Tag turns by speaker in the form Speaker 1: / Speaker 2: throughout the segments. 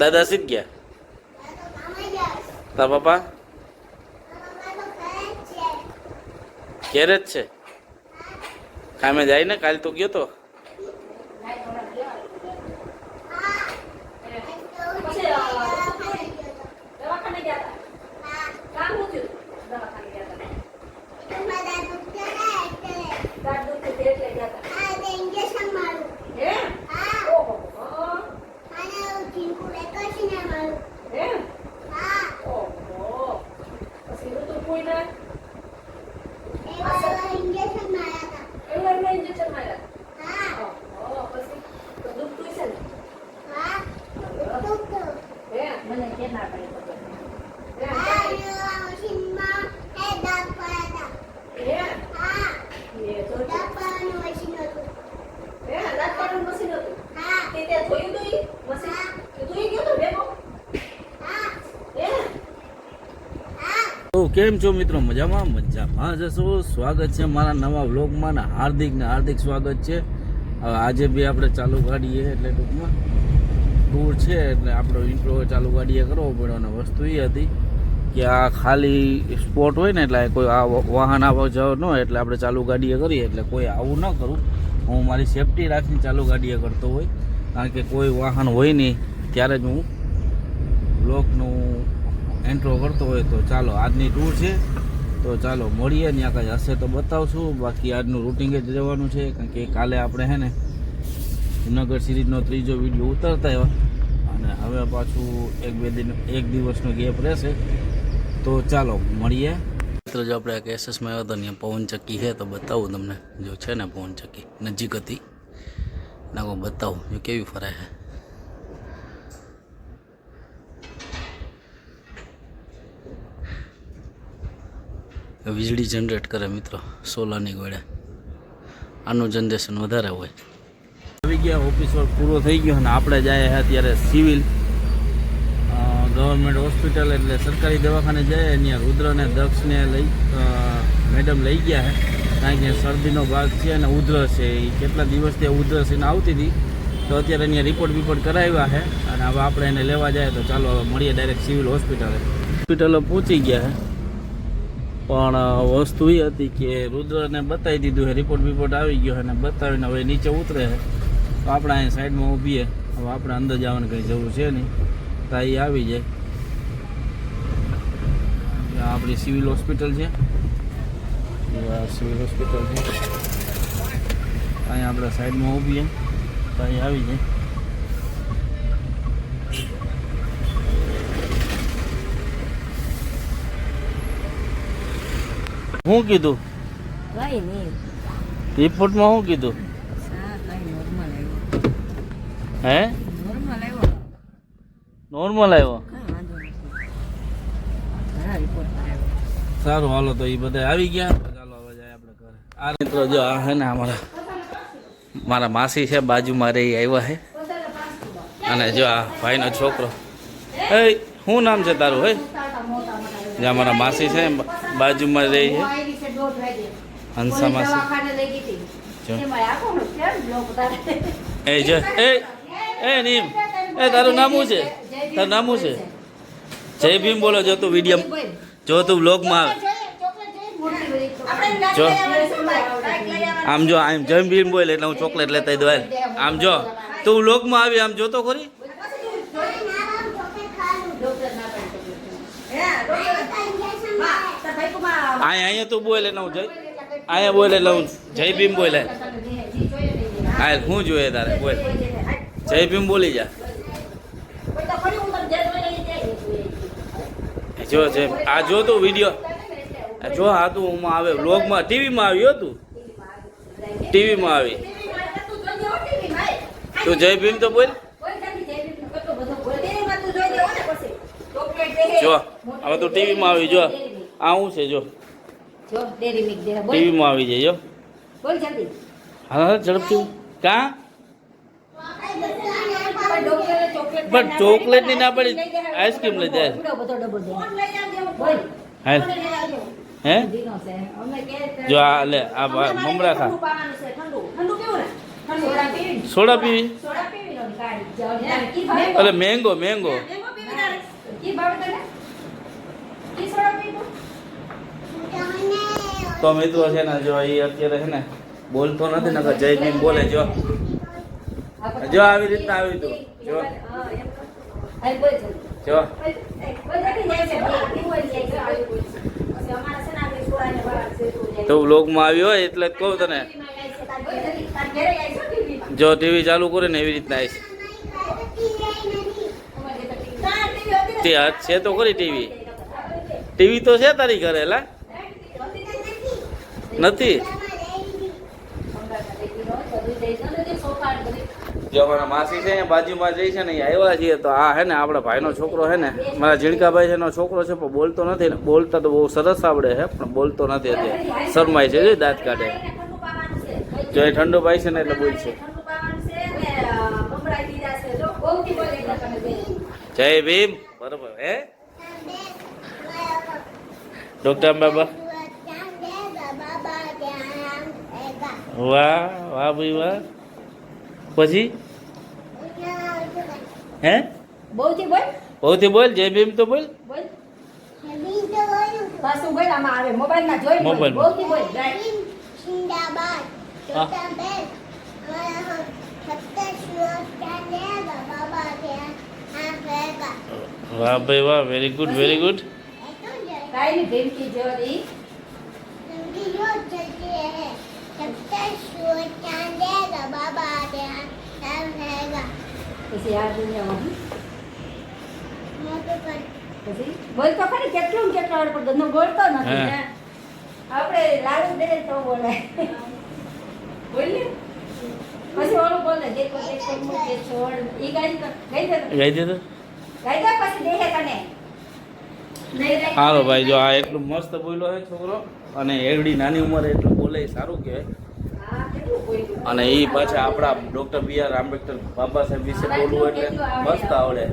Speaker 1: દાદા સીધ ગયા. તાર પપ્પા ઘેર જ છે. કામે જાય ને, કાલે તો ગયો તો. તો કેમ છો મિત્રો? મજામાં જશો. સ્વાગત છે મારા નવા વ્લોગમાં ને હાર્દિક સ્વાગત છે. હવે આજે બી આપણે ચાલુ ગાડીએ એટલે ટૂંકમાં ટૂર છે એટલે આપણો ઇન્ટ્રો ચાલુ ગાડીએ કરવો પડ્યો. અને વસ્તુ એ હતી કે આ ખાલી સ્પોટ હોય ને એટલે કોઈ આ વાહન આવવા જવા ન હોય એટલે આપણે ચાલુ ગાડીએ કરીએ. એટલે કોઈ આવું ન કરું, હું મારી સેફટી રાખીને ચાલુ ગાડીએ કરતો હોય. કારણ કે કોઈ વાહન હોય નહીં ત્યારે જ હું વ્લોગનું એન્ટ્રો કરતો હોય. તો ચાલો આજની ટૂર છે, તો ચાલો મળીએ. ત્યાં કાંઈ હશે તો બતાવશું. બાકી આજનું રૂટિંગ જ રહેવાનું છે. કારણ કે કાલે આપણે હે ને જુનાગઢ સિરીઝનો 3જો વિડીયો ઉતારતા આવ્યા અને હવે પાછું એક દિવસનો ગેપ રહેશે. તો ચાલો મળીએ. મિત્રો જો આપણે કેસેસમાં આવ્યો હતો ત્યાં પવનચક્કી છે તો બતાવું તમને. જો છે ને પવનચક્કી નજીક હતી નાખો બતાવું જો કેવી ફરાય છે. વીજળી જનરેટ કરે મિત્રો સોલારની ગોળે. આનું જનરેશન વધારે હોય. આવી ગયા, ઓફિસ વર્ક પૂરો થઈ ગયો અને આપણે જાય છે અત્યારે સિવિલ ગવર્મેન્ટ હોસ્પિટલ એટલે સરકારી દવાખાને જાય. અહીંયા રુદ્રને દક્ષને મેડમ લઈ ગયા છે. કારણ કે શરદીનો ભાગ છે અને ઉધરસ છે. એ કેટલા દિવસથી ઉધરસ એને આવતી હતી તો અત્યારે અહીંયા રિપોર્ટ કરાવ્યા છે અને હવે આપણે એને લેવા જાય. તો ચાલો હવે મળીએ ડાયરેક્ટ સિવિલ હોસ્પિટલે પહોંચી ગયા છે. પણ વસ્તુ એ હતી કે રુદ્રને બતાવી દીધું છે, રિપોર્ટ આવી ગયો અને બતાવીને હવે નીચે ઉતરે છે. તો આપણે અહીં સાઈડમાં ઊભીએ. હવે આપણે અંદર જવાની કંઈ જરૂર છે નહીં, તો એ આવી જાય. આપણી સિવિલ હોસ્પિટલ છે, સિવિલ હોસ્પિટલ છે. અહીં આપણે સાઈડમાં ઊભીએ તો અહીં આવી જાય. શું કીધું રિપોર્ટમાં? શું કીધું? હે નોર્મલ આવ્યો. સારું હાલો તો એ બધા આવી ગયા. ચાલો હવે જાય આપણે ઘરે. આ મિત્રો જો આ હે ને મારા માસી છે બાજુમાં રહી આવ્યા છે. અને જો આ ભાઈનો છોકરો. હે શું નામ છે તારું? હે જ્યાં મારા માસી છે બાજુમાં રહી છે હંસા માસી. એ જો એ નીમ એ તારું નામ શું છે? તારું નામ શું છે? જય ભીમ બોલો. જો તું વિડીયો જો તું બ્લોગમાં જો આમ જો આમ જય ભીમ બોલે એટલે હું ચોકલેટ લેતા દઉં. આમ જો તું બ્લોગમાં આવી આમ જોતો ખરી. અહીંયા તું બોલે એટલે હું અહીંયા બોલે એટલે હું જય ભીમ બોલે. હા શું જોઈએ તારે? બોલ જય ભીમ બોલી જા. જો છે આ જો તું વિડીયો જો હા તું હું આવે વ્લોગમાં ટીવીમાં આવ્યો તું ટીવીમાં આવી તું જય ભીમ તો બોલ. જો હવે તું ટીવીમાં આવી જો આ શું છે જો ટીવીમાં આવી જાય જો. હા ઝડપથી કા પણ ચોકલેટ ની ના પડી આઈસ્ક્રીમ લઈ જાય. હે જો આ લે આ મમરા ખા. સોડા પીવી અરે મેંગો મેંગો તો મિત્રો છે ને જો એ અત્યારે છે ને બોલતો નથી ને જય ભીમ બોલે જો જો આવી રીતના આવી તું જો જો તો વ્લોગમાં આવ્યો હોય એટલે જ કહું તને જો ટીવી ચાલુ કરે ને એવી રીતના આવીશ તે હાથ છે તો ખરી ટીવી તો છે તારી ઘરે લા નથી જો અમારા માસી છે બાજુમાં જઈ છે ને એ આવ્યા છીએ તો આ હે ને આપણા ભાઈનો છોકરો છે ને મારા ઝીણકાભાઈ છે એનો છોકરો છે પણ બોલતો નથી ને બોલતા તો બહુ સરસ આવડે છે પણ બોલતો નથી અત્યારે શરમાય છે દાંત કાઢે જો એ ઠંડુ પાય છે ને એટલે બોલ છે જય ભીમ બરોબર હે ડોક્ટર બાબા વાહ વાહ ભાઈ વાહ પછી હે બહુથી બોલ જય ભીમ તો બોલ વાહ ભાઈ વાહ વેરી ગુડ વેરી ગુડ
Speaker 2: બોલ તો ખરી કેટલું કેટલા વાર પણ ગંદો બોલતો નથી આપણે લાડુ દે તો બોલે બોલીએ પછી ઓલું બોલે જે કોઈ કે છોડ ઈ ગાઈ દે
Speaker 1: ગાઈ દે
Speaker 2: પછી દેહે તને
Speaker 1: હાલો ભાઈ જો આ એટલું મસ્ત બોલ્યો છે છોકરો અને એવડી નાની ઉંમરે એટલું બોલે એ સારું કહેવાય અને એ પાછા આપણા ડૉક્ટર B.R. આંબેડકર બાબા સાહેબ વિશે બોલવું એટલે મસ્ત આવડે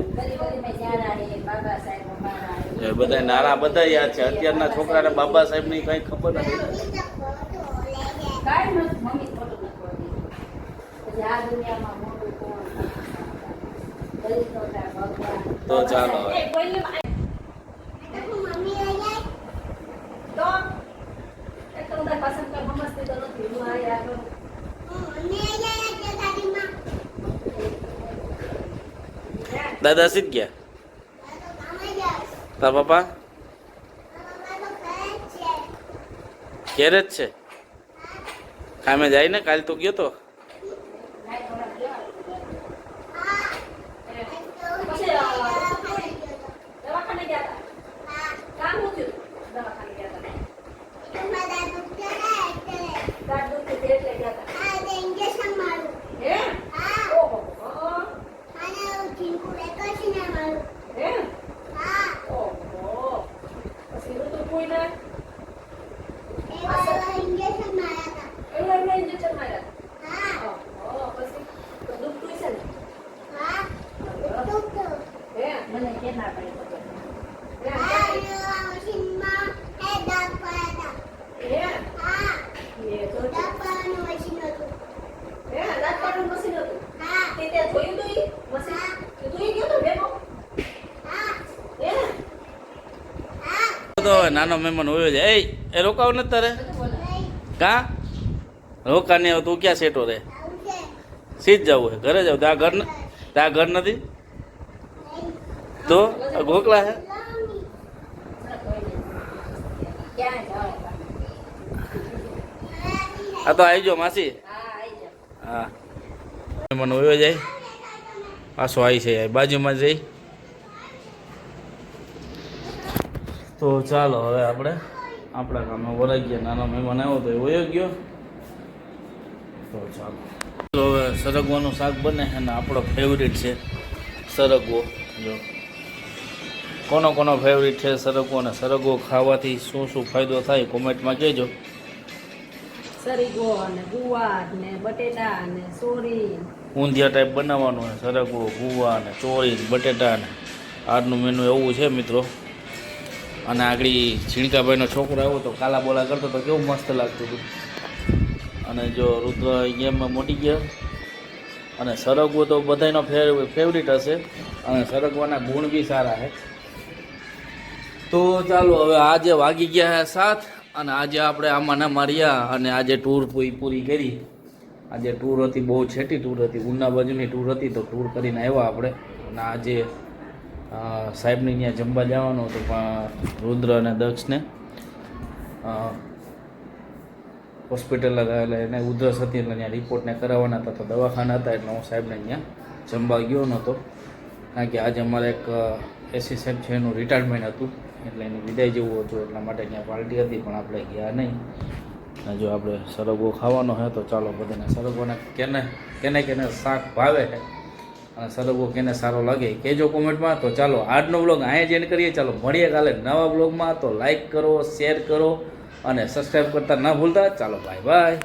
Speaker 1: બધા નારા બધા યાદ છે અત્યારના છોકરાને બાબા સાહેબની કંઈ ખબર નથી તો ચાલો દાદા સીધ ગયા તાર પપ્પા ઘેર જ છે કામે જાય ને કાલે તો ગયો તો તો નાનો મહેમાન હોય જાય એ રોકાવ નથી તારે કા રોકા નહીં તું ક્યાં સેટો રે સીધ જવું છે ઘરે જાવ ત્યાં ઘર નથી તો ગોકલા છે હા તો આવી જાઓ માસી હા મહેમાન હોય જાય પાછો આવી છે બાજુમાં જઈ તો ચાલો હવે આપણે આપણા ગામમાં વરાઈ ગયા નાનો મહેમાન આવ્યો તો એ વયો ગયો તો ચાલો તો હવે સરગવાનું શાક બને અને આપણો ફેવરિટ છે સરગવો જો કોનો કોનો ફેવરિટ છે સરગવો અને સરગવો ખાવાથી શું શું ફાયદો થાય કોમેન્ટમાં કહેજો
Speaker 2: સરગવો અને ગુવાર ને બટેટા ને સોરી
Speaker 1: ઊંધિયા ટાઈપ બનાવવાનું હોય સરગવો ગુવાર ને ચોળી બટેટા ને આજનું મેનુ એવું છે મિત્રો અને આગળ ઝીણકાભાઈનો છોકરો આવ્યો તો કાલા બોલા કરતો તો કેવું મસ્ત લાગતું હતું અને જો રુદ્ર ગેમમાં મોટી ગયા અને સરગવો તો બધાનો ફેવરિટ હશે અને સરગવાના ગુણ બી સારા છે. તો ચાલો હવે આજે વાગી ગયા છે 7 અને આજે આપણે આમાંના માર્યા અને આજે ટૂર પૂરી કરી. આજે ટૂર હતી, બહુ છેટી ટૂર હતી, ઉના બાજુની ટૂર હતી, તો ટૂર કરીને આવ્યા આપણે. અને આજે સાહેબને ત્યાં જમવા જવાનું હતું પણ રુદ્ર અને દક્ષને હોસ્પિટલ એટલે એને ઉધરસ હતી એટલે ત્યાં રિપોર્ટને કરાવવાના હતા, તો દવાખાના હતા એટલે હું સાહેબને ત્યાં જમવા ગયો નહોતો. કારણ કે આજે અમારે એક એસી સાહેબ છે એનું રિટાયરમેન્ટ હતું એટલે એની વિદાય જેવું હતું, એટલા માટે ત્યાં પાર્ટી હતી પણ આપણે ગયા નહીં. અને જો આપણે સરગવો ખાવાનો હોય તો ચાલો બધાને સરગવાના કેને શાક ભાવે છે અને સરગવો કેને સારો લાગે કહેજો કોમેન્ટમાં. તો ચાલો આજનો વ્લોગ અહીંયા જ એન્ડ કરીએ. ચાલો મળીએ કાલે નવા વ્લોગમાં. તો લાઈક કરો, શેર કરો અને સબસ્ક્રાઈબ કરતા ના ભૂલતા. ચાલો બાય બાય.